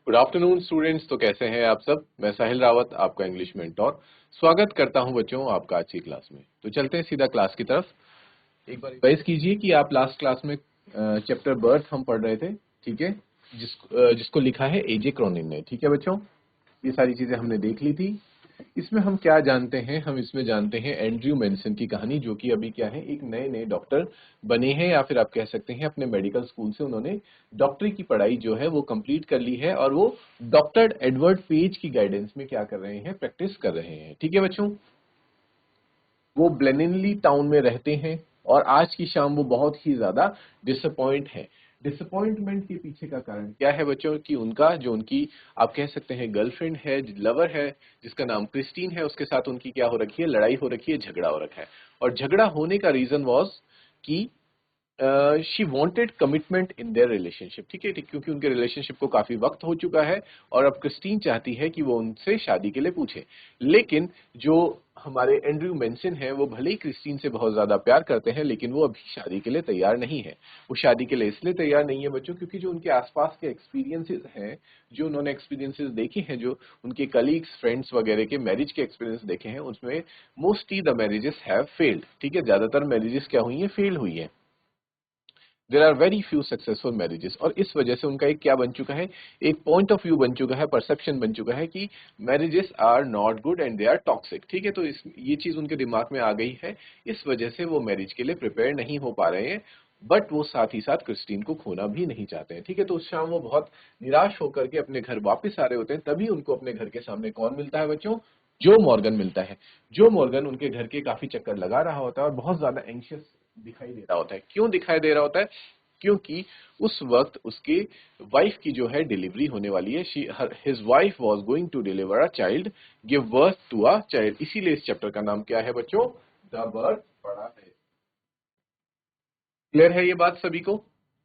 Good afternoon students. तो कैसे हैं आप सब। मैं साहिल रावत, आपका इंग्लिश मेंटोर, स्वागत करता हूं बच्चों आपका आज की क्लास में। तो चलते हैं सीधा क्लास की तरफ। एक बार रिवाइज कीजिए कि आप लास्ट क्लास में चैप्टर बर्थ हम पढ़ रहे थे, ठीक है, जिसको लिखा है एजे क्रॉनिन ने। ठीक है बच्चों, ये सारी चीजें हमने देख ली थी। इसमें हम क्या जानते हैं, हम इसमें जानते हैं एंड्रयू मेंसन की कहानी, जो कि अभी क्या है, एक नए नए डॉक्टर बने हैं, या फिर आप कह सकते हैं अपने मेडिकल स्कूल से उन्होंने डॉक्टरी की पढ़ाई जो है वो कंप्लीट कर ली है, और वो डॉक्टर एडवर्ड पेज की गाइडेंस में क्या कर रहे हैं, प्रैक्टिस कर रहे हैं। ठीक है बच्चों, वो ब्लेनिनली टाउन में रहते हैं और आज की शाम वो बहुत ही ज्यादा डिसअपॉइंट है। डिसअपॉइंटमेंट के पीछे का कारण क्या है बच्चों, कि उनका जो उनकी आप कह सकते हैं गर्लफ्रेंड है, लवर है, जिसका नाम क्रिस्टीन है, उसके साथ उनकी क्या हो रखी है, लड़ाई हो रखी है, झगड़ा हो रखा है। और झगड़ा होने का रीजन वॉज कि she wanted commitment in their relationship. ठीक है, क्योंकि उनके रिलेशनशिप को काफी वक्त हो चुका है और अब क्रिस्टीन चाहती है कि वो उनसे शादी के लिए पूछे। लेकिन जो हमारे एंड्रयू मेंसन है, वो भले ही क्रिस्टीन से बहुत ज्यादा प्यार करते हैं, लेकिन वो अभी शादी के लिए तैयार नहीं है। वो शादी के लिए इसलिए तैयार नहीं है बच्चों, क्योंकि जो उनके आसपास के एक्सपीरियंसेस हैं, जो उन्होंने एक्सपीरियंसेस देखे हैं, जो उनके कलीग्स फ्रेंड्स वगैरह के मैरिज के एक्सपीरियंस देखे हैं, उसमें mostly the marriages have failed. ठीक है, ज्यादातर मैरिजेस क्या हुई है, फेल हुई है। There are very few successful marriages. और इस वजह से उनका एक क्या बन चुका है, एक पॉइंट ऑफ व्यू बन चुका है, परसेप्शन बन चुका है कि marriages are not good and they are toxic. ठीक है, तो ये चीज उनके दिमाग में आ गई है, इस वजह से वो मैरिज के लिए प्रिपेयर नहीं हो पा रहे हैं। बट वो साथ ही साथ क्रिस्टीन को खोना भी नहीं चाहते हैं। ठीक है, तो उस शाम वो बहुत निराश होकर के अपने घर वापस आ रहे होते हैं, तभी उनको अपने घर के सामने कौन मिलता है बच्चों, जो मॉर्गन मिलता है। जो मॉर्गन उनके घर के काफी चक्कर लगा रहा होता है और बहुत ज्यादा एंशियस दिखाई दे रहा होता है। क्यों दिखाई दे रहा होता है, क्योंकि उस वक्त उसके वाइफ की जो है डिलीवरी होने वाली है। His wife was going to deliver a child, give birth to a child. इसीलिए इस चैप्टर का नाम क्या है बच्चों, द बर्थ पड़ा है। क्लियर है ये बात सभी को।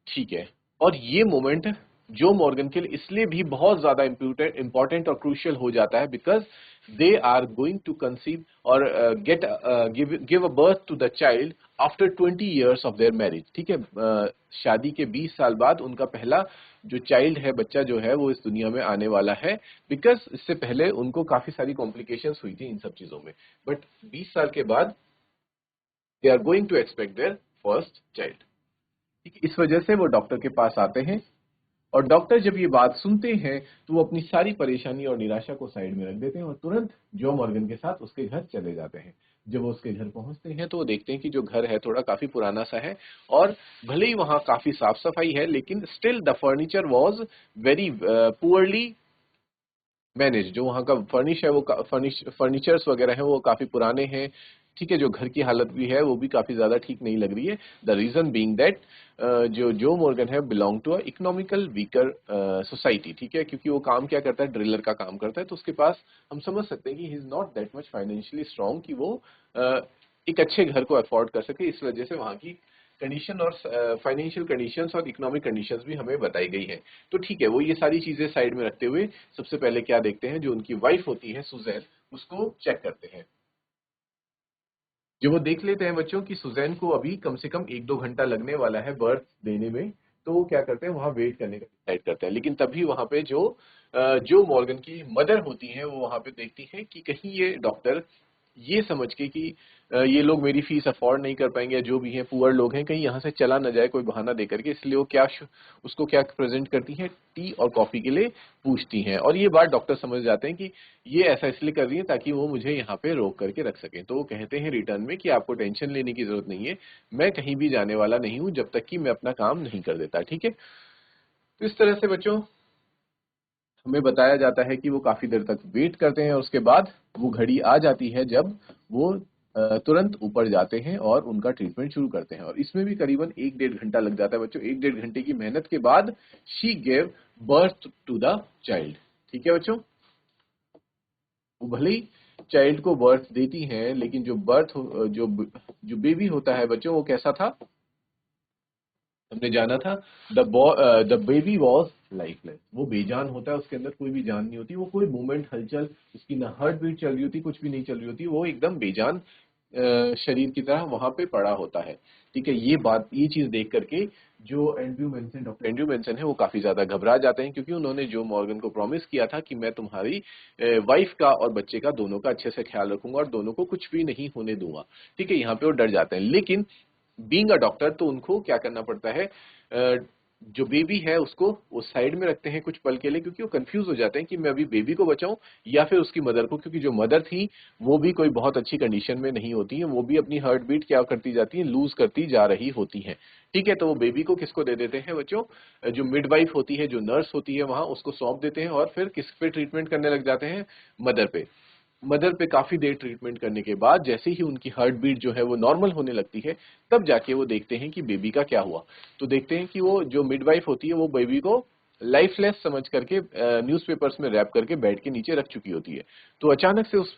ठीक है, और ये मोमेंट जो मॉर्गन के लिए इसलिए भी बहुत ज्यादा इंपॉर्टेंट और क्रूशियल हो जाता है, because they are going to conceive और get give a birth to the child after 20 years of their marriage. ठीक है, शादी के 20 साल बाद उनका पहला जो चाइल्ड है, बच्चा जो है, वो इस दुनिया में आने वाला है। बिकॉज इससे पहले उनको काफी सारी कॉम्प्लिकेशंस हुई थी इन सब चीजों में, बट 20 साल के बाद they are going to expect their first child. ठीक है, इस वजह से वो डॉक्टर के पास आते हैं, और डॉक्टर जब ये बात सुनते हैं तो वो अपनी सारी परेशानी और निराशा को साइड में रख देते हैं और तुरंत जो मॉर्गन के साथ उसके घर चले जाते हैं। जब वो उसके घर पहुंचते हैं तो वो देखते हैं कि जो घर है थोड़ा काफी पुराना सा है, और भले ही वहां काफी साफ सफाई है, लेकिन still the furniture was very poorly manage. जो वहाँ का फर्निश है, वो फर्नीचर्स वगैरह हैं वो काफी पुराने हैं। ठीक है, जो घर की हालत भी है वो भी काफी ज्यादा ठीक नहीं लग रही है। The reason being that Joe Morgan है belong to a economical weaker society. ठीक है, क्योंकि वो काम क्या करता है, ड्रिलर का काम करता है, तो उसके पास हम समझ सकते हैं कि he is not that much financially strong कि वो एक अच्छे घर को अफोर्ड कर सके। इस वजह से वहाँ की कंडीशन और फाइनेंशियल कंडीशंस और इकोनॉमिक कंडीशंस भी हमें बताई गई है। तो ठीक है, वो ये सारी चीजें साइड में रखते हुए सबसे पहले क्या देखते हैं, जो उनकी वाइफ होती है सुजैन, उसको चेक करते हैं। जो वो देख लेते हैं बच्चों की सुजैन को अभी कम से कम 1-2 घंटा लगने वाला है बर्थ देने में, तो वो क्या करते हैं, वहां वेट करने का डिसाइड करते हैं। लेकिन तभी वहां पे जो मॉर्गन की मदर होती है, वो वहां पे देखती है कि कहीं ये डॉक्टर ये समझ के कि ये लोग मेरी फीस अफोर्ड नहीं कर पाएंगे, या जो भी है पुअर लोग हैं, कहीं यहाँ से चला न जाए कोई बहाना दे करके, इसलिए वो उसको क्या प्रेजेंट करती हैं, टी और कॉफी के लिए पूछती हैं। और ये बात डॉक्टर समझ जाते हैं कि ये ऐसा इसलिए कर रही है ताकि वो मुझे यहाँ पे रोक करके रख सकें। तो वो कहते हैं रिटर्न में कि आपको टेंशन लेने की जरूरत नहीं है, मैं कहीं भी जाने वाला नहीं हूँ जब तक कि मैं अपना काम नहीं कर देता। ठीक है, तो इस तरह से बच्चों हमें बताया जाता है कि वो काफी देर तक वेट करते हैं, और उसके बाद वो घड़ी आ जाती है जब वो तुरंत ऊपर जाते हैं और उनका ट्रीटमेंट शुरू करते हैं। और इसमें भी करीबन 1-1.5 घंटा लग जाता है बच्चों। 1-1.5 घंटे की मेहनत के बाद she gave birth to the child. ठीक है बच्चों, वो भले ही चाइल्ड को बर्थ देती हैं, लेकिन जो बेबी होता है बच्चों, वो कैसा था, हमने जाना था, द बेबी वॉज लाइफलेस। वो बेजान होता है, उसके अंदर कोई भी जान नहीं होती, वो कोई मूवमेंट हलचल, उसकी ना हार्ट बीट चल रही होती, कुछ भी नहीं चल रही होती, वो एकदम बेजान शरीर की तरह वहां पे पड़ा होता है। ठीक है, ये चीज देख करके जो डॉक्टर एंड्रयू मेंसन है वो काफी ज्यादा घबरा जाते हैं, क्योंकि उन्होंने जो मॉर्गन को प्रॉमिस किया था कि मैं तुम्हारी वाइफ का और बच्चे का दोनों का अच्छे से ख्याल रखूंगा और दोनों को कुछ भी नहीं होने दूंगा। ठीक है, यहाँ पे वो डर जाते हैं, लेकिन बीइंग अ डॉक्टर तो उनको क्या करना पड़ता है, जो बेबी है उसको वो साइड में रखते हैं कुछ पल के लिए, क्योंकि वो कंफ्यूज हो जाते हैं कि मैं अभी बेबी को बचाऊं या फिर उसकी मदर को, क्योंकि जो मदर थी वो भी कोई बहुत अच्छी कंडीशन में नहीं होती है, वो भी अपनी हार्ट बीट क्या करती जाती है, लूज करती जा रही होती हैं। ठीक है, तो वो बेबी को किसको दे देते हैं बच्चों, जो मिडवाइफ होती है, जो नर्स होती है वहां, उसको सौंप देते हैं और फिर किस पे ट्रीटमेंट करने लग जाते हैं, मदर पे। मदर पे काफी देर ट्रीटमेंट करने के बाद जैसे ही उनकी हार्ट बीट जो है वो नॉर्मल होने लगती है, तब जाके वो देखते हैं कि बेबी का क्या हुआ। तो देखते हैं कि वो जो मिडवाइफ होती है वो बेबी को लाइफलेस समझ करके न्यूज़पेपर्स में रैप करके बेड के नीचे रख चुकी होती है। तो अचानक से उस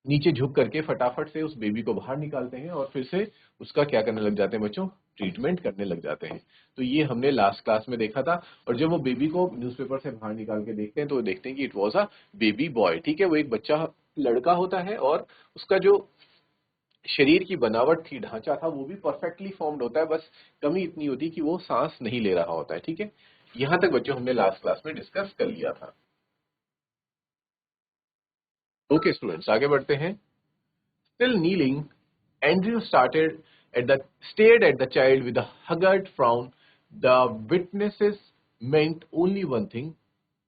नीचे झुक करके फटाफट से उस बेबी को बाहर निकालते हैं और फिर से उसका क्या करने लग जाते हैं बच्चों, ट्रीटमेंट करने लग जाते हैं। तो ये हमने लास्ट क्लास में देखा था। और जब वो बेबी को न्यूज़पेपर से बाहर निकाल के देखते हैं तो वो देखते हैं कि it was a baby boy. ठीक है, वो एक बच्चा लड़का होता है और उसका जो शरीर की बनावट थी, ढांचा था, वो भी परफेक्टली फॉर्म्ड होता है, बस कमी इतनी होती है कि वो सांस नहीं ले रहा होता है। ठीक है, यहां तक बच्चों हमने लास्ट क्लास में डिस्कस कर लिया था। ओके स्टूडेंट्स, आगे बढ़ते हैं। Still kneeling, Andrew stared at the child with a haggard frown. The witnesses meant only one thing.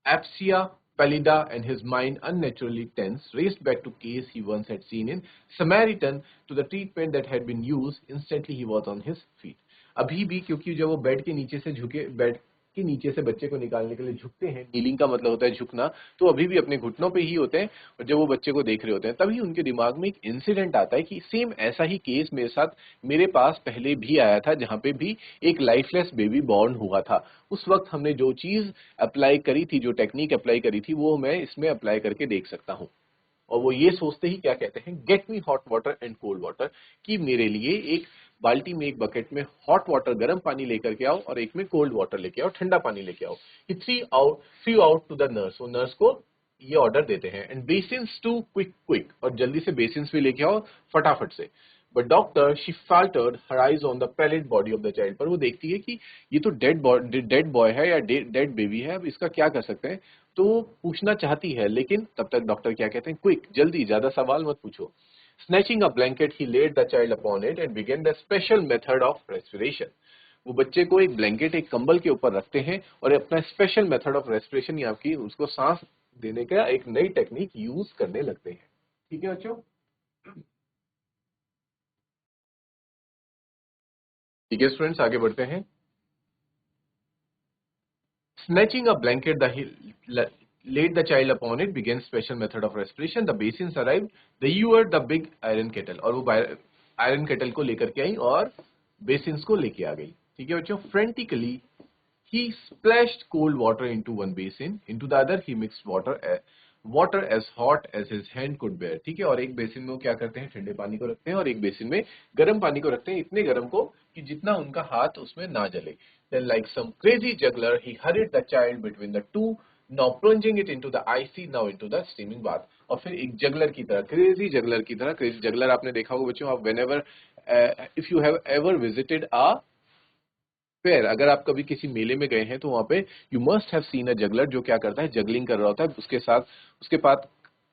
Apsia pallida and his mind unnaturally tense, raced back to case he once had seen in Samaritan, to the treatment that had been used. Instantly he was on his feet. अभी भी क्योंकि जब वो bed के नीचे से झुके, bed के नीचे से बच्चे को निकालने के लिए झुकते हैं, नीलिंग का मतलब होता है झुकना, तो अभी भी अपने घुटनों पे ही होते हैं। और जब वो बच्चे को देख रहे होते हैं तभी उनके दिमाग में एक इंसिडेंट आता है कि सेम ऐसा ही केस मेरे साथ, मेरे पास पहले भी आया था, जहां पे भी एक लाइफलेस बेबी बॉर्न हुआ था। उस वक्त हमने जो चीज अप्लाई करी थी, जो टेक्निक अप्लाई करी थी, वो मैं इसमें अप्लाई करके देख सकता हूँ। और वो ये सोचते ही क्या कहते हैं, get me hot water and cold water, कि मेरे लिए एक बाल्टी में, एक बकेट में हॉट वाटर गर्म पानी लेकर के आओ और एक में कोल्ड वाटर लेके आओ, ठंडा पानी लेके आओ। He threw out to the nurse, वो नर्स को ये ऑर्डर देते हैं। And basins to, quick quick, और जल्दी से बेसिन्स भी लेके आओ फटाफट से। But doctor, she faltered her eyes on the pallid body of the child, पर वो देखती है कि ये तो डेड बॉय है या डेड बेबी है, अब इसका क्या कर सकते हैं। तो वो पूछना चाहती है, लेकिन तब तक डॉक्टर क्या कहते हैं, क्विक, जल्दी, ज्यादा सवाल मत पूछो। Snatching a blanket he laid the child upon it and began the special method of respiration. वो बच्चे को एक ब्लैंकेट, एक कंबल के ऊपर रखते हैं और अपना स्पेशल मेथड ऑफ रेस्पिरेशन, या की उसको सांस देने का एक नई टेक्निक यूज करने लगते हैं। ठीक है बच्चों, ठीक है स्टूडेंट्स, आगे बढ़ते हैं। Snatching a blanket, laid the child upon it, began special method of respiration. The basins arrived. They ewered the big iron kettle, और वो आयरन केटल को लेकर के आई और बेसिन्स को लेके आ गई। ठीक है बच्चों, frantically he splashed cold water into one basin, into the other he mixed water as hot as his hand could bear। ठीक है, और एक बेसिन में वो क्या करते हैं, ठंडे पानी को रखते हैं और एक बेसिन में गर्म पानी को रखते हैं, इतने गर्म को कि जितना उनका हाथ उसमें ना जले। Then like some crazy juggler he hurried the child between the two, now plunging it into the icy, now into the steaming bath। और फिर एक जगलर की तरह, क्रेजी जगलर की तरह, क्रेजी जगलर आपने देखा होगा बच्चों, आप whenever if you have ever visited a fair, अगर आप कभी किसी मेले में गए हैं तो वहां पे you must have seen a juggler, जो क्या करता है, जगलिंग कर रहा होता है, उसके साथ उसके पास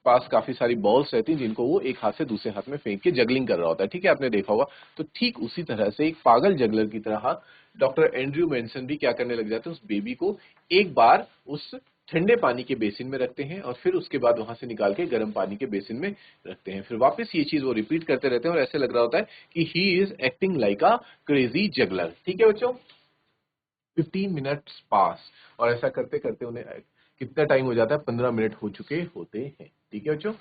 पास काफी सारी बॉल्स रहती हैं जिनको वो एक हाथ से दूसरे हाथ में फेंक के जगलिंग कर रहा होता है। ठीक है, आपने देखा होगा। तो ठीक उसी तरह से एक पागल जगलर की तरह डॉक्टर एंड्रयू मेंसन भी क्या करने लग जाते हैं, उस बेबी को एक बार उस ठंडे पानी के बेसिन में रखते हैं और फिर उसके बाद वहां से निकाल के गर्म पानी के बेसिन में रखते हैं। फिर वापस ये चीज वो रिपीट करते रहते हैं और ऐसे लग रहा होता है कि he is acting like a crazy juggler. ठीक है बच्चों, 15 मिनट्स पास, और ऐसा करते करते उन्हें कितना टाइम हो जाता है, 15 मिनट हो चुके होते हैं। ठीक है बच्चों,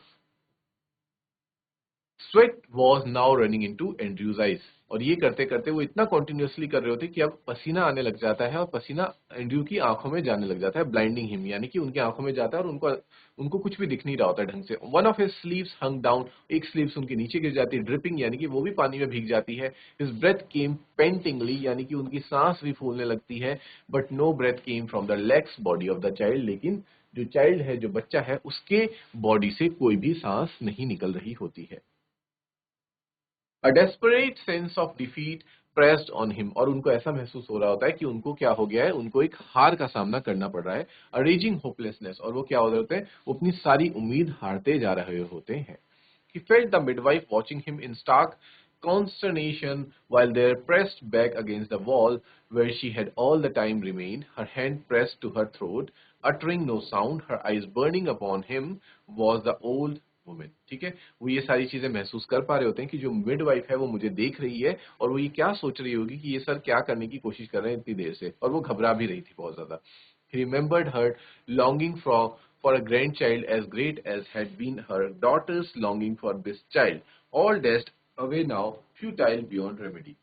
sweat was now running into Andrew's eyes, और ये करते करते वो इतना कॉन्टिन्यूसली कर रहे होते कि अब पसीना आने लग जाता है और पसीना एंड्रयू की आंखों में जाने लग जाता है, ब्लाइंडिंग हिम, यानी कि उनकी आंखों में जाता है और उनको उनको कुछ भी दिख नहीं रहा होता ढंग से। One of his sleeves hung down, एक स्लीव्स उनके नीचे गिर जाती है, ड्रिपिंग, यानी कि वो भी पानी में भीग जाती है। हिज ब्रेथ केम पेंटिंगली, यानी कि उनकी सांस भी फूलने लगती है। But no breath came from the legs body of the child, लेकिन जो चाइल्ड है, जो बच्चा है, उसके बॉडी से कोई भी सांस नहीं निकल रही होती है। A desperate sense of defeat pressed on him, और उनको ऐसा महसूस हो रहा होता है कि उनको क्या हो गया है, उनको एक हार का सामना करना पड़ रहा है, a raging hopelessness, और वो क्या हो रहे होते हैं, वो अपनी सारी उम्मीद हारते जा रहे होते हैं. He felt the midwife watching him in stark consternation while they pressed back against the wall where she had all the time remained, her hand pressed to her throat, uttering no sound, her eyes burning upon him was the old woman. ठीक है, वो ये सारी चीजें महसूस कर पा रहे होते हैं कि जो मिडवाइफ है वो मुझे देख रही है और वो ये क्या सोच रही होगी कि ये सर क्या करने की कोशिश कर रहे हैं इतनी देर से, और वो घबरा भी रही थी बहुत ज्यादा. He remembered her longing for a grandchild as great as had been her daughter's longing for this child, all dashed away now, futile beyond remedy.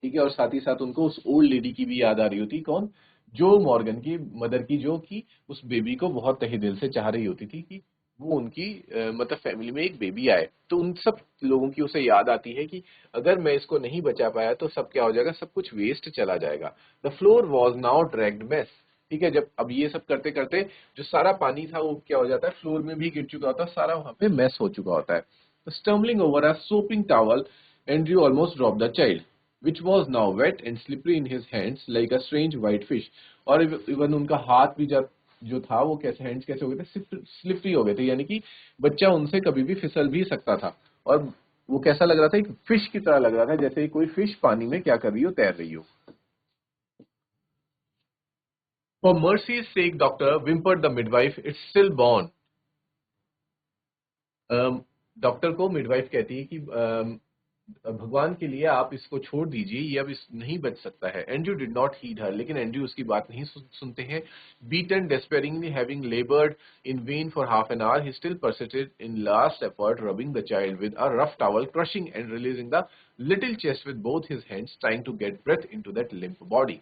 ठीक है, और साथ ही साथ उनको उस ओल्ड लेडी की भी याद आ रही होती, कौन, जो मॉर्गन की मदर की, जो कि उस बेबी को बहुत तहे दिल से चाह रही होती थी कि वो उनकी मतलब फैमिली में एक बेबी आए. तो उन सब लोगों की उसे याद आती है कि अगर मैं इसको नहीं बचा पाया तो सब क्या हो जाएगा, सब कुछ वेस्ट चला जाएगा. The floor was now dragged mess. ठीक है, जब अब ये सब करते करते जो सारा पानी था वो क्या हो जाता है, फ्लोर में भी गिर चुका होता है, सारा वहां पे मेस हो चुका होता है. Stumbling over a shopping towel, Andrew almost drop the child which was now wet and slippery in his hands like a strange white fish. और इवन उनका हाथ भी जब जो था वो कैसे, हैंड्स कैसे हो गए थे, स्लिपरी हो गए थे, यानी कि बच्चा उनसे कभी भी फिसल भी सकता था. और वो कैसा लग रहा था, एक फिश की तरह लग रहा था, जैसे कोई फिश पानी में क्या कर रही हो, तैर रही हो. For mercy's sake, doctor, whimpered the midwife, it's still born. Doctor को मिडवाइफ कहती है कि भगवान के लिए आप इसको छोड़ दीजिए, ये अब इस नहीं बच सकता है. Andrew did not heed her, लेकिन एंड्रयू उसकी बात नहीं सुनते हैं. Beaton, desperately having laboured in vain for half an hour, he still persisted in last effort, rubbing the child with a rough towel, crushing and releasing the little chest with both his hands, trying to get breath into that limp body.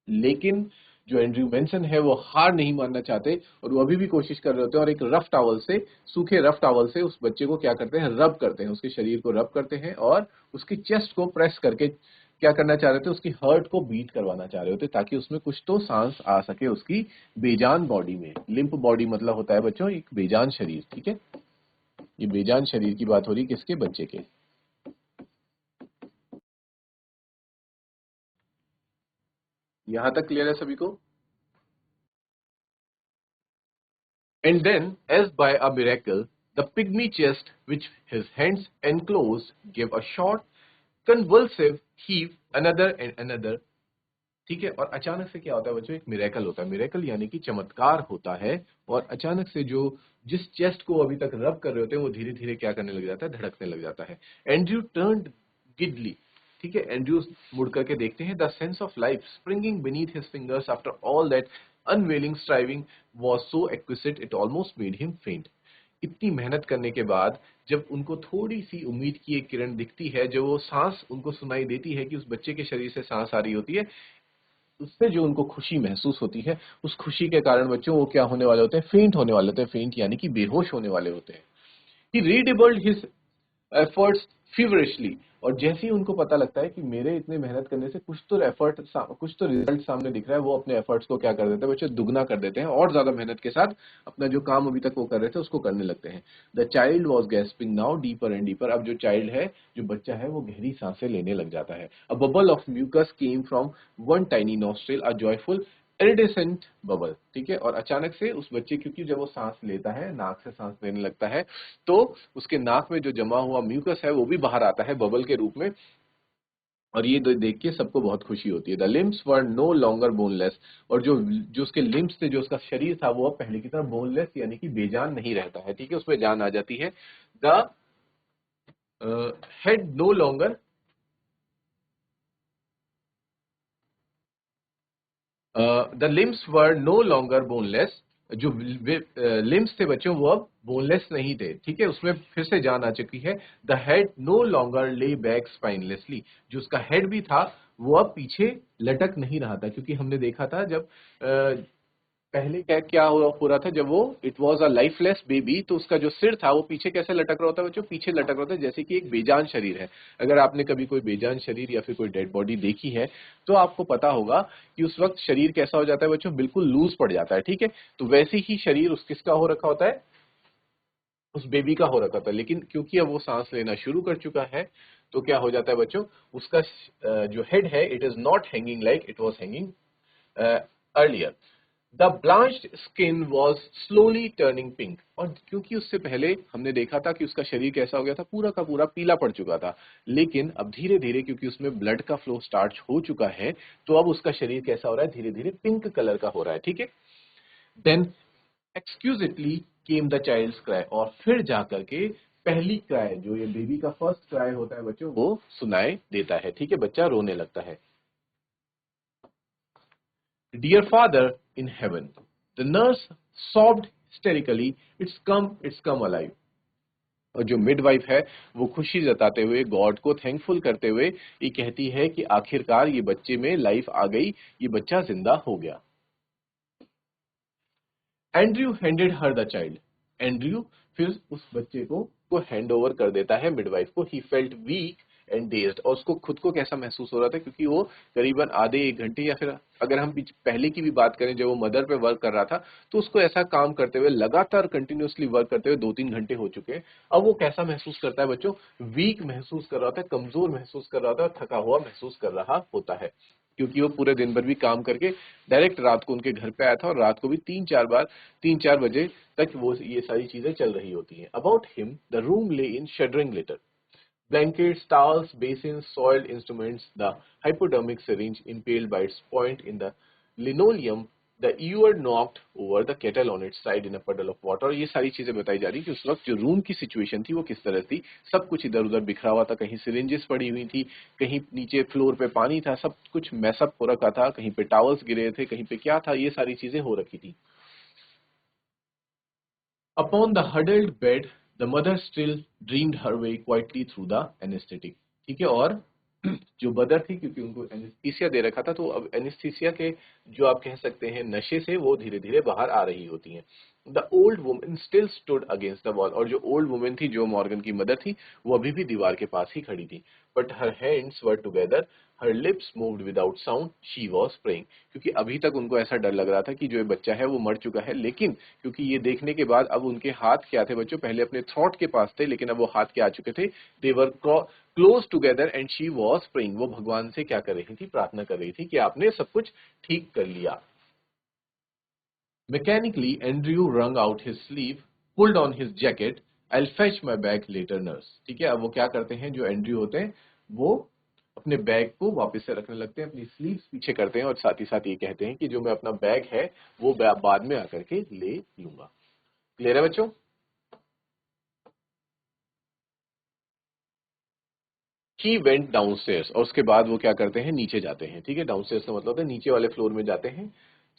लेकिन जो Andrew mention है वो हार नहीं मानना चाहते और वो अभी भी कोशिश कर रहे होते हैं, और एक रफ टॉवल से, सूखे रफ टॉवल से उस बच्चे को क्या करते हैं, रब करते हैं, उसके शरीर को रब करते हैं और उसकी चेस्ट को प्रेस करके क्या करना चाह रहे थे, उसकी हार्ट को बीट करवाना चाह रहे होते ताकि उसमें कुछ तो सांस आ सके उसकी बेजान बॉडी में. लिम्प बॉडी मतलब होता है बच्चों एक बेजान शरीर. ठीक है, ये बेजान शरीर की बात हो रही किसके, बच्चे के. यहां तक क्लियर है सभी को. And then, as by a miracle, the pygmy chest which his hands enclosed gave a short, convulsive heave, another and another. ठीक है, और अचानक से क्या होता है बच्चों, एक मिरेकल होता है. मिरेकल यानी कि चमत्कार होता है, और अचानक से जो जिस चेस्ट को अभी तक रब कर रहे होते हैं वो धीरे धीरे क्या करने लग जाता है, धड़कने लग जाता है. Andrew turned giddily. ठीक है, एंड्रयू मुड़ करके देखते हैं. The sense of life springing beneath his fingers after all that unavailing striving was so exquisite it almost made him faint. इतनी मेहनत करने के बाद जब उनको थोड़ी सी उम्मीद की एक किरण दिखती है, जो वो सांस उनको सुनाई देती है कि उस बच्चे के शरीर से सांस आ रही होती है, उससे जो उनको खुशी महसूस होती है, उस खुशी के कारण बच्चों वो क्या होने वाले होते हैं, फेंट होने वाले होते हैं. फेंट यानी कि बेहोश होने वाले होते हैं. ही रीडेबल्ड हिज एफर्ट्स फीवरिशली, और जैसे ही उनको पता लगता है कि मेरे इतने मेहनत करने से कुछ तो रिजल्ट सामने दिख रहा है, वो अपने एफर्ट्स को क्या कर देते हैं बच्चे, दुगना कर देते हैं और ज्यादा मेहनत के साथ अपना जो काम अभी तक वो कर रहे थे उसको करने लगते हैं. The child was gasping now deeper and deeper. अब जो चाइल्ड है, जो बच्चा है, वो गहरी सांसें लेने लग जाता है. A bubble of mucus came from one tiny nostril, a joyful iridescent bubble. ठीक है, और अचानक से उस बच्चे, क्योंकि जब वो सांस लेता है, नाक से सांस लेने लगता है, तो उसके नाक में जो जमा हुआ म्यूकस है वो भी बाहर आता है बबल के रूप में, और ये देख के सबको बहुत खुशी होती है. The limbs were no longer boneless, और जो जो उसके लिम्स थे, जो उसका शरीर था, वो अब पहले की तरह बोनलेस यानी कि बेजान नहीं रहता है. ठीक है, उसमें जान आ जाती है. The head no longer, the limbs were no longer boneless. जो लिम्स थे बच्चों वो अब बोनलेस नहीं थे. ठीक है, उसमें फिर से जान आ चुकी है. The head no longer lay back spinelessly, जो उसका हेड भी था वो अब पीछे लटक नहीं रहा था, क्योंकि हमने देखा था जब पहले क्या क्या हो रहा था, जब वो it was a lifeless baby, तो उसका जो सिर था वो पीछे कैसे लटक रहा होता है बच्चों, पीछे लटक रहा होता है जैसे कि एक बेजान शरीर है. अगर आपने कभी कोई बेजान शरीर या फिर कोई डेड बॉडी देखी है तो आपको पता होगा कि उस वक्त शरीर कैसा हो जाता है बच्चों, बिल्कुल लूज पड़ जाता है. ठीक है, तो वैसे ही शरीर उस किसका हो रखा होता है, उस बेबी का हो रखा था. लेकिन क्योंकि अब वो सांस लेना शुरू कर चुका है, तो क्या हो जाता है बच्चों, उसका जो हेड है it is not hanging like it was hanging earlier. The blanched skin was slowly turning pink, और क्योंकि उससे पहले हमने देखा था कि उसका शरीर कैसा हो गया था, पूरा का पूरा पीला पड़ चुका था, लेकिन अब धीरे धीरे क्योंकि उसमें ब्लड का फ्लो स्टार्ट हो चुका है, तो अब उसका शरीर कैसा हो रहा है, धीरे धीरे पिंक कलर का हो रहा है, ठीक है। Then exquisitely came the child's cry, और फिर जाकर के पहली क्राई, जो ये बेबी का फर्स्ट क्राई होता है बच्चों, वो सुनाई देता है, ठीक है, बच्चा रोने लगता है। Dear Father in heaven, the nurse sobbed hysterically, it's come alive. और जो मिडवाइफ है वो खुशी जताते हुए, गॉड को थैंकफुल करते हुए ये कहती है कि आखिरकार ये बच्चे में लाइफ आ गई, ये बच्चा जिंदा हो गया। Andrew handed her the child, Andrew फिर उस बच्चे को हैंड ओवर कर देता है मिडवाइफ को। He felt weak and dazed, और उसको खुद को कैसा महसूस हो रहा था, क्योंकि वो करीबन आधे एक घंटे, या फिर अगर हम पहले की भी बात करें जब वो मदर पे वर्क कर रहा था, तो उसको ऐसा काम करते हुए लगातार कंटिन्यूअसली वर्क करते हुए 2-3 घंटे हो चुके हैं। अब वो कैसा महसूस करता है बच्चों, वीक महसूस कर रहा होता है, कमजोर महसूस कर रहा होता है, और थका हुआ महसूस कर रहा होता है, क्योंकि वो पूरे दिन भर भी काम करके डायरेक्ट रात को उनके घर पे आया था, और रात को भी 3-4 बजे तक वो ये सारी चीजें चल रही होती हैं। About him the room lay in shuddering litter, blankets, towels, basins, soiled instruments, the hypodermic syringe impaled by its point in the linoleum, the ewer knocked over the kettle on its side in a puddle of water। ये सारी चीजें बताई जा रही कि उस वक्त जो रूम की सिचुएशन थी वो किस तरह थी। सब कुछ इधर उधर बिखरा हुआ था, कहीं सिरिंजेस पड़ी हुई थी, कहीं नीचे फ्लोर पे पानी था, सब कुछ मैसअप हो रखा था, कहीं पे टावल्स गिरे थे, कहीं पे क्या था, ये सारी चीजें हो रखी थी। Upon the huddled bed, the mother still dreamed her way quietly through the anesthetic। ठीक है, और जो मदर थी, क्योंकि उनको एनेस्थीसिया दे रखा था, तो अब एनेस्थीसिया के जो आप कह सकते हैं नशे से वो धीरे धीरे बाहर आ रही होती हैं। The old woman still stood against the wall, और जो ओल्ड वुमन थी, जो मॉर्गन की मदर थी, वो अभी भी दीवार के पास ही खड़ी थी। But her hands were together, her lips moved without sound, she was praying. क्योंकि अभी तक उनको ऐसा डर लग रहा था कि जो ये बच्चा है वो मर चुका है, लेकिन क्योंकि ये देखने के बाद अब उनके हाथ क्या थे बच्चों, पहले अपने थ्रॉट के पास थे, लेकिन अब वो हाथ क्या आ चुके थे, they were close together and she was praying. वो भगवान से क्या कर रही थी, प्रार्थना कर रही थी कि आपने सब कुछ ठीक कर लिया। Mechanically, Andrew wrung out his sleeve, pulled on his jacket. I'll fetch my bag later, nurse। ठीक है, अब वो क्या करते हैं, जो एंड्रयू होते हैं वो अपने बैग को वापस से रखने लगते हैं, अपनी स्लीव्स पीछे करते हैं, और साथ ही साथ ये कहते हैं कि जो मैं अपना बैग है वो बाद में आकर के ले लूंगा। क्लियर है बच्चों? ही वेंट डाउनस्टेयर्स, और उसके बाद वो क्या करते हैं, नीचे जाते हैं। ठीक है, डाउनस्टेयर्स का मतलब होता है नीचे वाले फ्लोर में जाते हैं।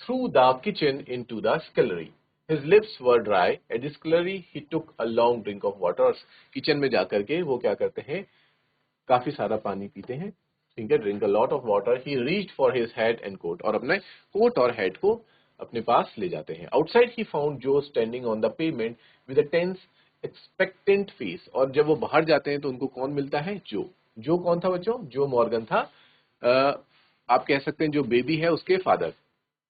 Through the kitchen into the scullery, his lips were dry at the scullery, he took a long drink of water. Kitchen में जाकर के वो क्या करते हैं, काफी सारा पानी पीते हैं। ठीक है, drink a lot of water. He reached for his hat and coat, और अपने कोट और हैट को अपने पास ले जाते हैं। Outside he found Joe standing on the pavement with a tense expectant face, और जब वो बाहर जाते हैं तो उनको कौन मिलता है, जो कौन था बच्चों, जो मॉर्गन था। आप कह सकते हैं जो बेबी है उसके फादर,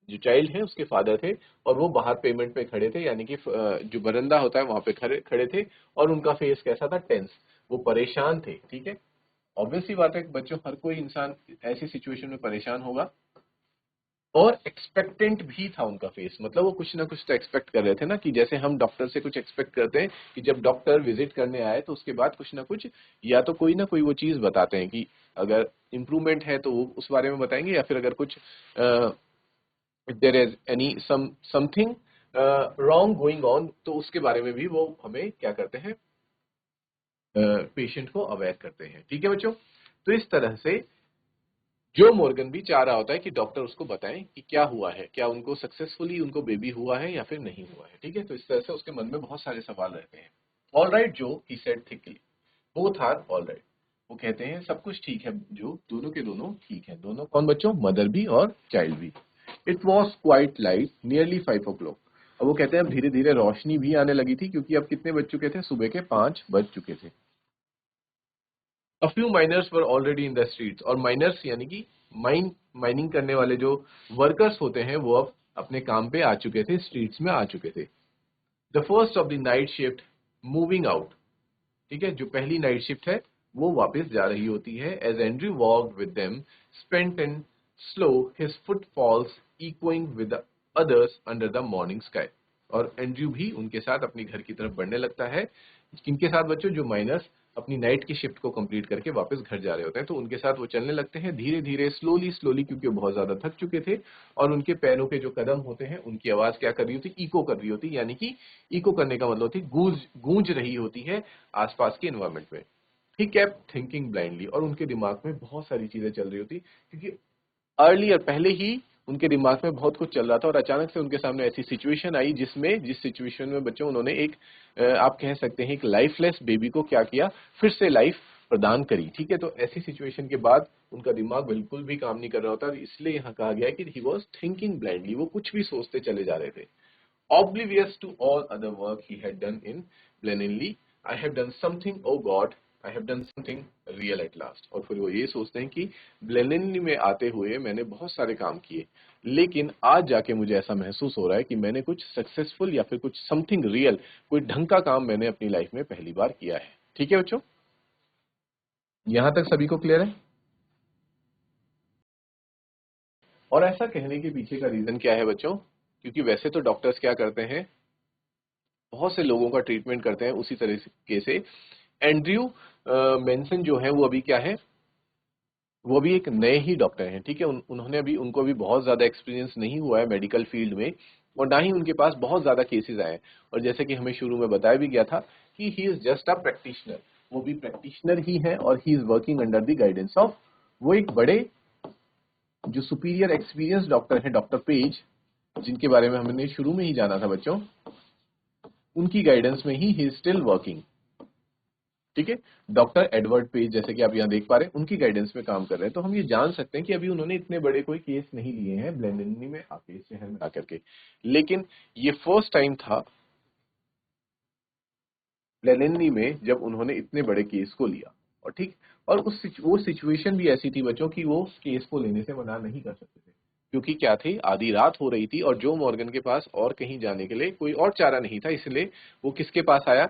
जो चाइल्ड है उसके फादर थे, और वो बाहर पेमेंट पे खड़े थे, यानी कि जो बरंदा होता है वहां पे खड़े खड़े थे, और उनका फेस कैसा था, टेंस, वो परेशान थे। ठीक है, ऑब्वियसली बात है कि बच्चों हर कोई इंसान ऐसी सिचुएशन में परेशान होगा, और एक्सपेक्टेंट भी था उनका फेस, मतलब वो कुछ ना कुछ तो एक्सपेक्ट कर रहे थे ना, कि जैसे हम डॉक्टर से कुछ एक्सपेक्ट करते हैं कि जब डॉक्टर विजिट करने आए तो उसके बाद कुछ ना कुछ, या तो कोई ना कोई वो चीज बताते हैं कि अगर इम्प्रूवमेंट है तो वो उस बारे में बताएंगे, या फिर अगर कुछ if there is any something wrong going on, तो उसके बारे में भी वो हमें क्या करते हैं, पेशेंट को अवेयर करते हैं। ठीक है बच्चों, तो इस तरह से जो मॉर्गन भी चाह रहा होता है कि डॉक्टर उसको बताएं कि क्या हुआ है, क्या उनको सक्सेसफुली उनको बेबी हुआ है या फिर नहीं हुआ है। ठीक है, तो इस तरह से उसके मन में बहुत सारे सवाल रहते हैं। All right Joe, he said thickly, both are all right. वो कहते हैं सब कुछ ठीक है, जो दोनों के दोनों ठीक है। दोनों कौन बच्चों, मदर भी और चाइल्ड भी। It was quite light nearly 5 o'clock। अब वो कहते हैं अब धीरे धीरे रोशनी भी आने लगी थी, क्योंकि अब कितने बज चुके थे, सुबह के 5 बज चुके थे। A few miners were already in the streets, और माइनर्स यानी कि माइनिंग करने वाले जो वर्कर्स होते हैं वो अब अपने काम पे आ चुके थे, स्ट्रीट्स में आ चुके थे। The first of the night shift moving out, ठीक है, जो पहली नाइट शिफ्ट है वो वापस जा रही होती है। As Andrew walked with them spent and slow his footfalls echoing with the others under the morning sky. और एंड्रयू भी उनके साथ अपनी घर की तरफ बढ़ने लगता है। किनके साथ बच्चों? जो माइनर्स अपनी नाइट की शिफ्ट को कंप्लीट करके वापस घर जा रहे होते हैं, तो उनके साथ वो चलने लगते हैं धीरे धीरे, स्लोली स्लोली, क्योंकि वो बहुत ज्यादा थक चुके थे। और उनके पैरों के जो कदम होते हैं उनकी आवाज क्या कर रही होती? इको कर रही होती, यानी कि इको करने का मतलब होती गूंज गूंज रही होती है आसपास के एनवायरमेंट में। ही केप्ट थिंकिंग ब्लाइंडली, और उनके दिमाग में बहुत सारी चीजें चल रही होती, क्योंकि अर्लियर पहले ही उनके दिमाग में बहुत कुछ चल रहा था और अचानक से उनके सामने ऐसी सिचुएशन आई जिस सिचुएशन में बच्चों उन्होंने एक आप कह सकते हैं एक लाइफलेस बेबी को क्या किया, फिर से लाइफ प्रदान करी। ठीक है, तो ऐसी सिचुएशन के बाद उनका दिमाग बिल्कुल भी काम नहीं कर रहा होता, इसलिए यहाँ कहा गया है कि ही वॉज थिंकिंग ब्लाइंडली, वो कुछ भी सोचते चले जा रहे थे। Oblivious to all other work he had done in Blenheim, I have done something, oh God, I have done something real at last। और फिर वो ये सोचते हैं कि ब्लेनिनली में आते हुए मैंने बहुत सारे काम किए, लेकिन आज जाके मुझे ऐसा महसूस हो रहा है कि मैंने कुछ सक्सेसफुल या फिर कुछ समथिंग रियल, कोई ढंग का काम मैंने अपनी लाइफ में पहली बार किया है। ठीक है बच्चों, यहां तक सभी को क्लियर है? और ऐसा कहने के पीछे का रीजन क्या है बच्चों? क्योंकि वैसे तो डॉक्टर्स क्या करते हैं, बहुत से लोगों का ट्रीटमेंट करते हैं उसी तरीके से। एंड्रयू मेंसन जो है वो अभी क्या है, वो अभी एक नए ही डॉक्टर हैं। ठीक है, उन्होंने अभी, उनको अभी बहुत ज्यादा एक्सपीरियंस नहीं हुआ है मेडिकल फील्ड में, और ना ही उनके पास बहुत ज्यादा केसेस आए हैं। और जैसे कि हमें शुरू में बताया भी गया था कि he is just a practitioner, वो भी प्रैक्टिशनर ही है और he is working under the guidance of, वो एक बड़े जो सुपीरियर एक्सपीरियंस डॉक्टर हैं, डॉक्टर पेज, जिनके बारे में हमने शुरू में ही जाना था बच्चों, उनकी गाइडेंस में ही स्टिल वर्किंग। ठीक है, डॉक्टर एडवर्ड पेज जैसे कि आप यहाँ देख पा रहे हैं, उनकी गाइडेंस में काम कर रहे हैं। तो हम ये जान सकते हैं कि अभी उन्होंने इतने बड़े कोई केस नहीं लिए हैं ब्लेंडनी में आके, शहर में आकर के, लेकिन ये फर्स्ट टाइम था ब्लेंडनी में जब उन्होंने इतने बड़े केस को लिया। और ठीक, और वो सिचुएशन भी ऐसी थी बच्चों की वो केस को लेने से मना नहीं कर सकते थे, क्योंकि क्या थी, आधी रात हो रही थी और जो मॉर्गन के पास और कहीं जाने के लिए कोई और चारा नहीं था, इसलिए वो किसके पास आया?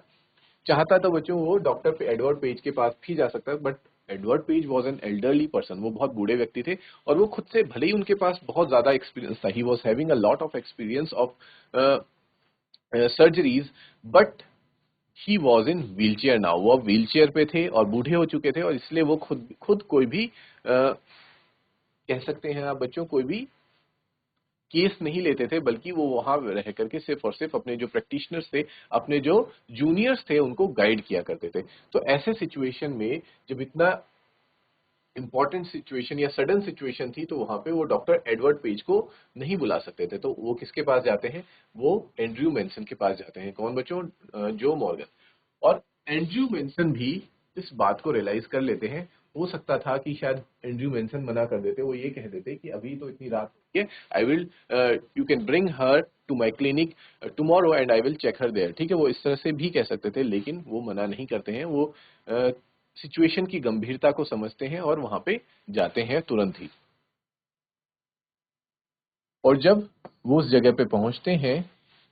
चाहता तो बच्चों वो डॉक्टर एडवर्ड पेज के पास भी जा सकता है, but Edward page was an elderly person, वो बहुत बूढ़े व्यक्ति थे, और वो खुद से, भले ही उनके पास बहुत ज्यादा एक्सपीरियंस था, he was having a lot of experience of surgeries, but he was in wheel chair now, वो व्हील चेयर पे थे और बूढ़े हो चुके थे, और इसलिए वो खुद खुद कोई भी कह सकते हैं आप बच्चों, कोई भी केस नहीं लेते थे, बल्कि वो वहां रह करके सिर्फ और सिर्फ अपने जो प्रैक्टिशनर्स थे, अपने जो जूनियर्स थे, उनको गाइड किया करते थे। तो ऐसे सिचुएशन में जब इतना इंपॉर्टेंट सिचुएशन या सडन सिचुएशन थी, तो वहां पे वो डॉक्टर एडवर्ड पेज को नहीं बुला सकते थे, तो वो किसके पास जाते हैं? वो एंड्रयू मेंसन के पास जाते हैं। कौन बच्चों? जो मॉर्गन। और एंड्रयू मेंसन भी इस बात को रियलाइज कर लेते हैं। हो सकता था कि शायद एंड्रयू मेंसन मना कर देते, वो ये कह देते कि अभी तो इतनी रात हो है, I will, you can bring her to my clinic tomorrow and I will check her there. ठीक है, वो इस तरह से भी कह सकते थे, लेकिन वो मना नहीं करते हैं। वो सिचुएशन की गंभीरता को समझते हैं और वहां पे जाते हैं तुरंत ही। और जब वो उस जगह पे पहुंचते हैं,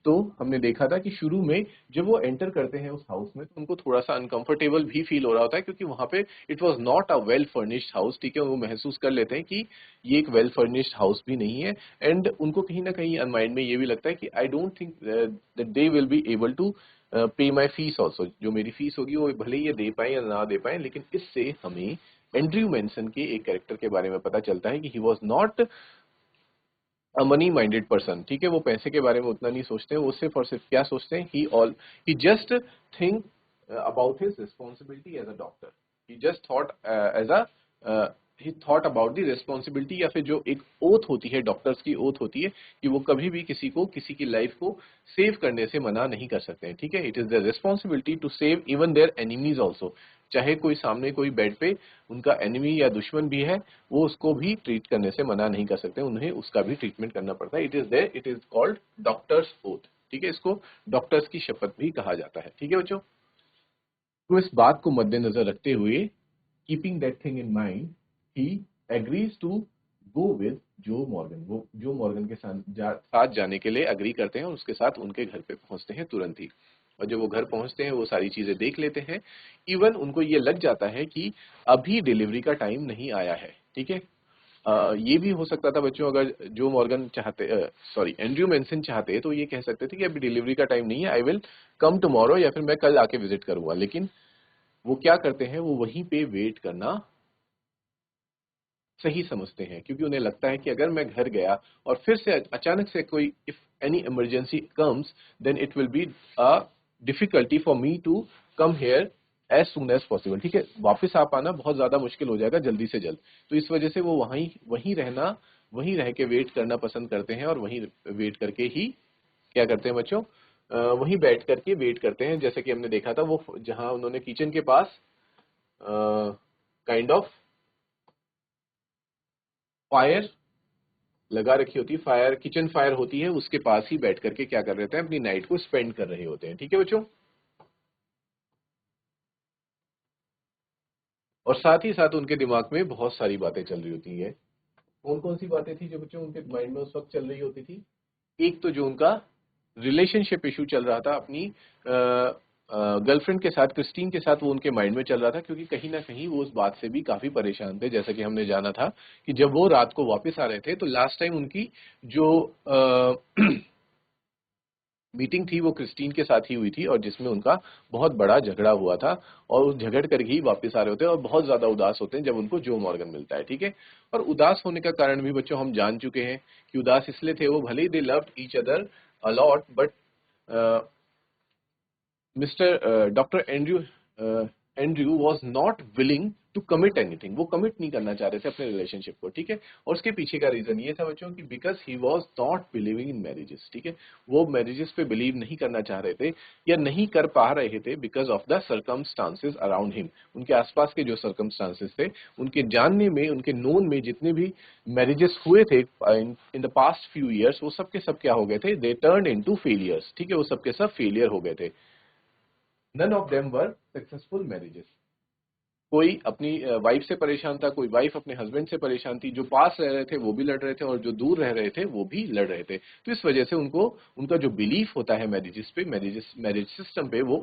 तो हमने देखा था कि शुरू में जब वो एंटर करते हैं उस हाउस में, तो उनको थोड़ा सा अनकंफर्टेबल भी फील हो रहा होता है, क्योंकि वहां पे it was not a well furnished house. ठीक है, वो महसूस कर लेते हैं कि ये एक वेल फर्निश्ड हाउस भी नहीं है, एंड उनको कहीं ना कहीं माइंड में ये भी लगता है कि I don't think that they will be able to pay my fees also, जो मेरी फीस होगी वो भले ही ये दे पाए या ना दे पाए। लेकिन इससे हमें एंड्रयू मेंसन के एक कैरेक्टर के बारे में पता चलता है कि ही was not money minded person. ठीक है, वो पैसे के बारे में उतना नहीं सोचते हैं, वो सिर्फ और सिर्फ क्या सोचते हैं, he just think about his responsibility as a doctor. He just thought as a he thought about the responsibility, या फिर जो एक ओथ होती है, डॉक्टर्स की ओथ होती है कि वो कभी भी किसी को, किसी की लाइफ को सेव करने से मना नहीं कर सकते हैं। ठीक है, it is the responsibility to save even their enemies also. चाहे कोई सामने कोई बेड पे उनका एनिमी या दुश्मन भी है, वो उसको भी ट्रीट करने से मना नहीं कर सकते, उन्हें उसका भी ट्रीटमेंट करना पड़ता है। It is there, it is called doctor's oath. ठीक है, इसको डॉक्टर्स की शपथ भी कहा जाता है। ठीक है बच्चों, तो इस बात को मद्देनजर रखते हुए, keeping that thing in mind, he agrees to go with Joe Morgan. वो जो मॉर्गन के साथ जाने के लिए अग्री करते हैं और उसके साथ उनके घर पे पहुंचते हैं तुरंत ही। और जब वो घर पहुंचते हैं वो सारी चीजें देख लेते हैं। इवन उनको ये लग जाता है कि अभी डिलीवरी का टाइम नहीं आया है, ठीक है। ये भी हो सकता था बच्चों, अगर जो मॉर्गन चाहते, सॉरी एंड्रयू मेंसन चाहते तो ये कह सकते थे कि अभी डिलीवरी का टाइम नहीं है, आई विल कम टुमारो, या फिर मैं कल आके विजिट करूंगा। लेकिन वो क्या करते हैं, वो वहीं पे वेट करना सही समझते हैं, क्योंकि उन्हें लगता है कि अगर मैं घर गया और फिर से अचानक से कोई if any emergency comes, then it will be a difficulty for me to come here as soon as possible, ठीक है। वापस आ पाना बहुत ज्यादा मुश्किल हो जाएगा जल्दी से जल्द। तो इस वजह से वो वहीं वहीं रहना, वहीं रह के वेट करना पसंद करते हैं, और वहीं वेट करके ही क्या करते हैं बच्चों, वहीं बैठ करके वेट करते हैं। जैसे कि हमने देखा था वो जहां उन्होंने किचन के पास काइंड ऑफ फायर लगा रखी होती है, फायर, किचन फायर होती है, उसके पास ही बैठ करके क्या कर रहे थे, अपनी नाइट को स्पेंड कर रहे होते हैं, ठीक है बच्चों। और साथ ही साथ उनके दिमाग में बहुत सारी बातें चल रही होती है। कौन कौन सी बातें थी जो बच्चों उनके माइंड में उस वक्त चल रही होती थी? एक तो जो उनका रिलेशनशिप इशू चल रहा था अपनी गर्लफ्रेंड के साथ, क्रिस्टीन के साथ, वो उनके माइंड में चल रहा था, क्योंकि कहीं ना कहीं वो उस बात से भी काफी परेशान थे। जैसा कि हमने जाना था कि जब वो रात को वापस आ रहे थे तो लास्ट टाइम उनकी जो मीटिंग थी वो क्रिस्टीन के साथ ही हुई थी, और जिसमें उनका बहुत बड़ा झगड़ा हुआ था, और उस झगड़ करके ही वापस आ रहे होते हैं, और बहुत ज्यादा उदास होते हैं जब उनको जो मॉर्गन मिलता है, ठीक है। और उदास होने का कारण भी बच्चों हम जान चुके हैं कि उदास इसलिए थे, वो भले ही they loved each other a lot, but mister doctor Andrew was not willing to commit anything, वो कमिट नहीं करना चाह रहे थे अपने रिलेशनशिप को, ठीक है। और उसके पीछे का रीजन ये था बच्चों कि because he was not believing in marriages, ठीक है। वो मैरिजेस पे बिलीव नहीं करना चाह रहे थे, या नहीं कर पा रहे थे, because of the circumstances around him. उनके आसपास के जो सर्कमस्टांसेस थे, उनके जानने में, उनके नोन में जितने भी मैरिजेस हुए थे in the past few years, वो सब के सब क्या हो गए थे, दे टर्न इनटू फेलियर्स, ठीक है। वो सब के सब फेलियर हो गए थे। None of them were successful marriages. कोई अपनी वाइफ से परेशान था, कोई वाइफ अपने हस्बैंड से परेशान थी, जो पास रह रहे थे वो भी लड़ रहे थे, और जो दूर रह रहे थे वो भी लड़ रहे थे। तो इस वजह से उनको, उनका जो बिलीफ होता है मैरिजेस पे, मैरिज सिस्टम पे, वो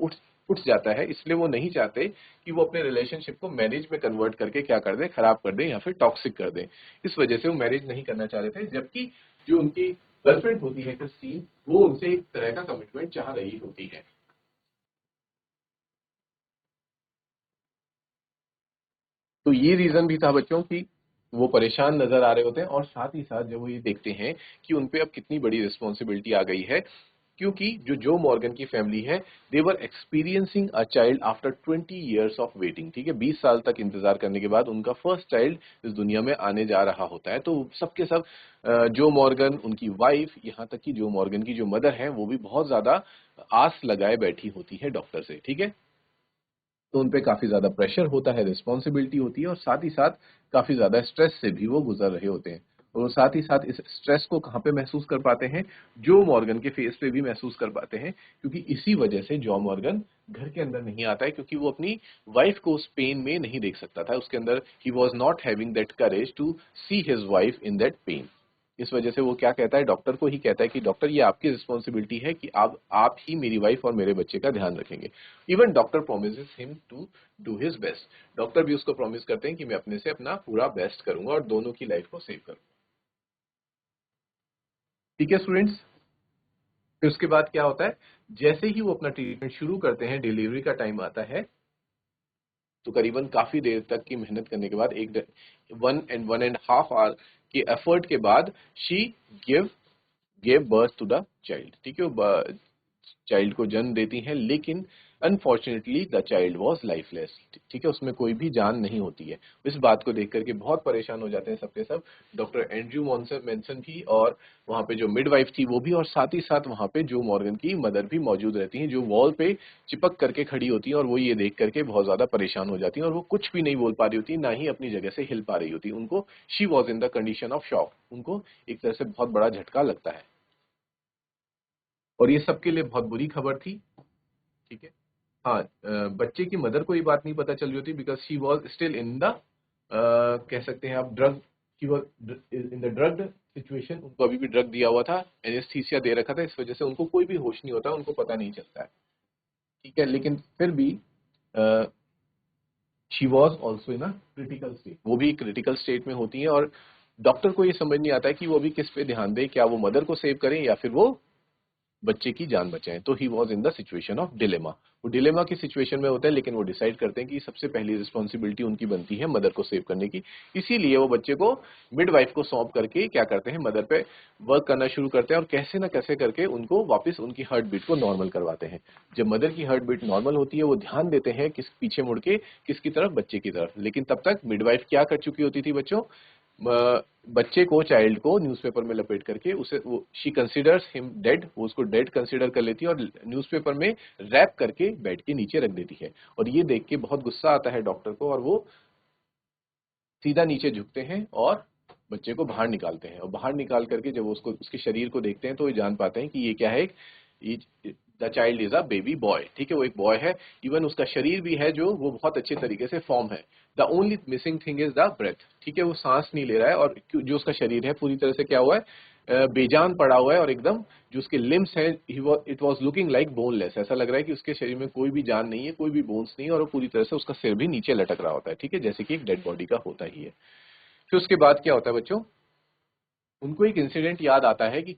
उठ जाता है। इसलिए वो नहीं चाहते कि वो अपने रिलेशनशिप को मैरिज में कन्वर्ट करके क्या कर दें, खराब कर दें, या फिर टॉक्सिक कर दें। इस वजह से वो मैरिज नहीं करना चाह रहे थे। जबकि जो उनकी गर्लफ्रेंड होती है क्रिस्टीन, वो उनसे एक तरह का कमिटमेंट चाह रही होती है। तो ये रीजन भी था बच्चों कि वो परेशान नजर आ रहे होते हैं, और साथ ही साथ जब वो ये देखते हैं कि उनपे अब कितनी बड़ी रिस्पॉन्सिबिलिटी आ गई है, क्योंकि जो मॉर्गन की फैमिली है, they were experiencing a child after 20 years of waiting, ठीक है। 20 साल तक इंतजार करने के बाद उनका फर्स्ट चाइल्ड इस दुनिया में आने जा रहा होता है। तो सबके सब जो मॉर्गन, उनकी वाइफ, यहाँ तक कि जो मॉर्गन की जो मदर है, वो भी बहुत ज्यादा आस लगाए बैठी होती है डॉक्टर से, ठीक है। तो उन पे काफी ज्यादा प्रेशर होता है, रिस्पॉन्सिबिलिटी होती है, और साथ ही साथ काफी ज्यादा स्ट्रेस से भी वो गुजर रहे होते हैं। और साथ ही साथ इस स्ट्रेस को कहाँ पे महसूस कर पाते हैं, जो मॉर्गन के फेस पे भी महसूस कर पाते हैं, क्योंकि इसी वजह से जॉ मॉर्गन घर के अंदर नहीं आता है, क्योंकि वो अपनी वाइफ को उस पेन में नहीं देख सकता था। उसके अंदर he was not having that courage to see his wife in that pain. इस वजह से वो क्या कहता है, डॉक्टर को ही कहता है कि डॉक्टर, ये आपकी रिस्पॉन्सिबिलिटी है कि आप ही मेरी वाइफ और मेरे बच्चे का ध्यान रखेंगे। Even doctor promises him to do his best. Doctor भी उसको प्रॉमिस करते हैं कि मैं अपने से अपना पूरा बेस्ट करूंगा और दोनों की लाइफ को सेव करूंगा, ठीक है स्टूडेंट्स। फिर उसके बाद क्या होता है, जैसे ही वो अपना ट्रीटमेंट शुरू करते हैं, डिलीवरी का टाइम आता है, तो करीबन काफी देर तक की मेहनत करने के बाद, 1 and 1.5 hour के एफर्ट के बाद, she give gave birth to the child, ठीक है। वो चाइल्ड को जन्म देती हैं, लेकिन unfortunately the child was lifeless, ठीक है। उसमें कोई भी जान नहीं होती है। इस बात को देख करके बहुत परेशान हो जाते हैं सबके सब, डॉक्टर एंड्रयू मॉन्सन मेंसन भी, और वहां पे जो मिडवाइफ थी वो भी, और साथ ही साथ वहां पे जो मॉर्गन की मदर भी मौजूद रहती हैं, जो वॉल पे चिपक करके खड़ी होती हैं, और वो ये देख करके बहुत ज्यादा परेशान हो जाती हैं, और वो कुछ भी नहीं बोल पा रही होती, ना ही अपनी जगह से हिल पा रही होती। उनको, she was in the condition of shock, उनको एक तरह से बहुत बड़ा झटका लगता है। और ये सबके लिए बहुत बुरी खबर थी, ठीक है। हाँ, बच्चे की मदर को ये बात नहीं पता चल रही होती, because she was still in the, कह सकते हैं आप, drug, she was in the drugged situation. उनको अभी भी ड्रग दिया हुआ था, एनेस्थीसिया दे रखा था, इस वजह से उनको कोई भी होश नहीं होता, उनको पता नहीं चलता है। ठीक है, लेकिन फिर भी she was also in a critical state, वो भी क्रिटिकल स्टेट में होती है, और डॉक्टर को ये समझ नहीं आता है कि वो अभी किस पे ध्यान दे, क्या वो मदर को सेव करें या फिर वो बच्चे की जान बचाएं। तो he was in the situation of dilemma, वो डिलेमा की सिचुएशन में होता है, लेकिन वो डिसाइड करते हैं कि सबसे पहली रिस्पॉन्सिबिलिटी उनकी बनती है मदर को सेव करने की। इसीलिए वो बच्चे को मिडवाइफ को सौंप करके क्या करते हैं, मदर पे वर्क करना शुरू करते हैं और कैसे ना कैसे करके उनको वापस उनकी हार्ट बीट को नॉर्मल करवाते हैं। जब मदर की हार्ट बीट नॉर्मल होती है, वो ध्यान देते हैं किस पीछे मुड़ के, किसकी तरफ, बच्चे की तरफ। लेकिन तब तक मिडवाइफ क्या कर चुकी होती थी बच्चों, बच्चे को, चाइल्ड को न्यूज़पेपर में लपेट करके उसे, वो शी कंसीडर्स हिम डेड, वो उसको डेड कंसीडर कर लेती है और न्यूज़पेपर में रैप करके बेड के नीचे रख देती है। और ये देख के बहुत गुस्सा आता है डॉक्टर को, और वो सीधा नीचे झुकते हैं और बच्चे को बाहर निकालते हैं। और बाहर निकाल करके जब वो उसको, उसके शरीर को देखते हैं, तो ये जान पाते हैं कि ये क्या है, the child is a baby boy. ठीक है, वो एक बॉय है। इवन उसका शरीर भी है जो वो बहुत अच्छे तरीके से फॉर्म है। The only missing thing is the breath. ठीक है, वो सांस नहीं ले रहा है, और जो उसका शरीर है पूरी तरह से क्या हुआ है, बेजान पड़ा हुआ है, और एकदम जो उसके लिम्स है, it was looking like boneless. ऐसा लग रहा है कि उसके शरीर में कोई भी जान नहीं है, कोई भी बोन्स नहीं है, और वो पूरी तरह से, उसका सिर भी नीचे लटक रहा होता है। ठीक है, जैसे कि एक डेड बॉडी का होता ही है। फिर उसके बाद क्या होता है बच्चों, उनको एक इंसिडेंट याद आता है कि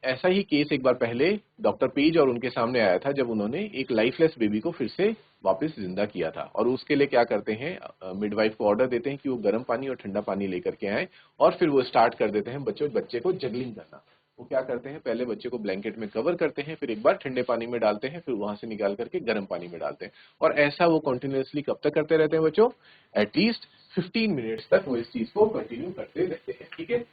ऐसा ही केस एक बार पहले डॉक्टर पेज और उनके सामने आया था, जब उन्होंने एक लाइफलेस बेबी को फिर से वापस जिंदा किया था। और उसके लिए क्या करते हैं, मिडवाइफ को ऑर्डर देते हैं कि वो गर्म पानी और ठंडा पानी लेकर के आए, और फिर वो स्टार्ट कर देते हैं बच्चे को जगलिंग करना। वो क्या करते हैं, पहले बच्चे को ब्लैंकेट में कवर करते हैं, फिर एक बार ठंडे पानी में डालते हैं, फिर वहां से निकाल करके गर्म पानी में डालते हैं। और ऐसा वो कंटिन्यूअसली कब तक करते रहते हैं बच्चों, एटलीस्ट 15 मिनट्स तक वो इस चीज को कंटिन्यू करते रहते हैं। ठीक है,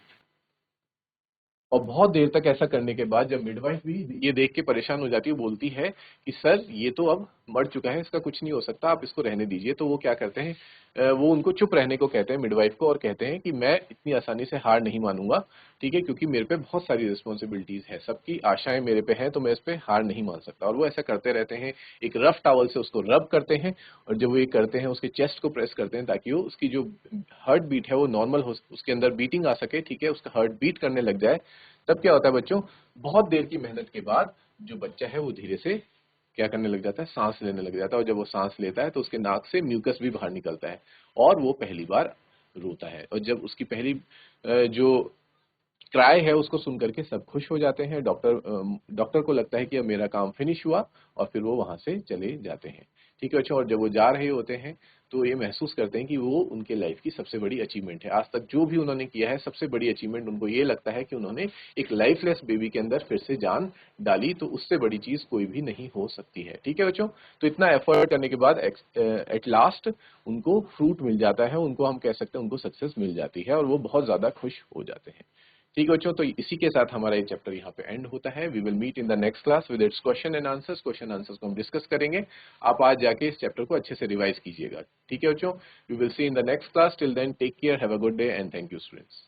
और बहुत देर तक ऐसा करने के बाद जब मिडवाइफ भी ये देख के परेशान हो जाती है, बोलती है कि सर ये तो अब मर चुका है, इसका कुछ नहीं हो सकता, आप इसको रहने दीजिए। तो वो क्या करते हैं, वो उनको चुप रहने को कहते हैं मिडवाइफ को, और कहते हैं कि मैं इतनी आसानी से हार नहीं मानूंगा। ठीक है, क्योंकि मेरे पे बहुत सारी रिस्पॉन्सिबिलिटीज है, सबकी आशाएं मेरे पे हैं, तो मैं इस पे हार नहीं मान सकता। और वो ऐसा करते रहते हैं, एक रफ टॉवल से उसको रब करते हैं, और जब वो ये करते हैं उसके चेस्ट को प्रेस करते हैं, ताकि वो उसकी जो हार्ट बीट है वो नॉर्मल हो, उसके अंदर बीटिंग आ सके। ठीक है, उसका हार्ट बीट करने लग जाए। तब क्या होता है बच्चों, बहुत देर की मेहनत के बाद जो बच्चा है वो धीरे से क्या करने लग जाता है, सांस लेने लग जाता है। और जब वो सांस लेता है तो उसके नाक से म्यूकस भी बाहर निकलता है, और वो पहली बार रोता है। और जब उसकी पहली जो क्राई है उसको सुन करके सब खुश हो जाते हैं। डॉक्टर को लगता है कि अब मेरा काम फिनिश हुआ, और फिर वो वहां से चले जाते हैं। ठीक है, अच्छा, और जब वो जा रहे होते हैं तो ये महसूस करते हैं कि वो उनके लाइफ की सबसे बड़ी अचीवमेंट है। आज तक जो भी उन्होंने किया है, सबसे बड़ी अचीवमेंट उनको ये लगता है कि उन्होंने एक लाइफलेस बेबी के अंदर फिर से जान डाली, तो उससे बड़ी चीज कोई भी नहीं हो सकती है। ठीक है बच्चों, तो इतना एफर्ट करने के बाद एट लास्ट उनको फ्रूट मिल जाता है, उनको हम कह सकते हैं उनको सक्सेस मिल जाती है, और वो बहुत ज्यादा खुश हो जाते हैं। ठीक है बच्चों, तो इसी के साथ हमारा ये चैप्टर यहाँ पे एंड होता है। We will meet in the next class with its question answers को हम डिस्कस करेंगे। आप आज जाके इस चैप्टर को अच्छे से रिवाइज कीजिएगा। ठीक है बच्चों, we will see in the next class. Till then take care, have a good day, and thank you students.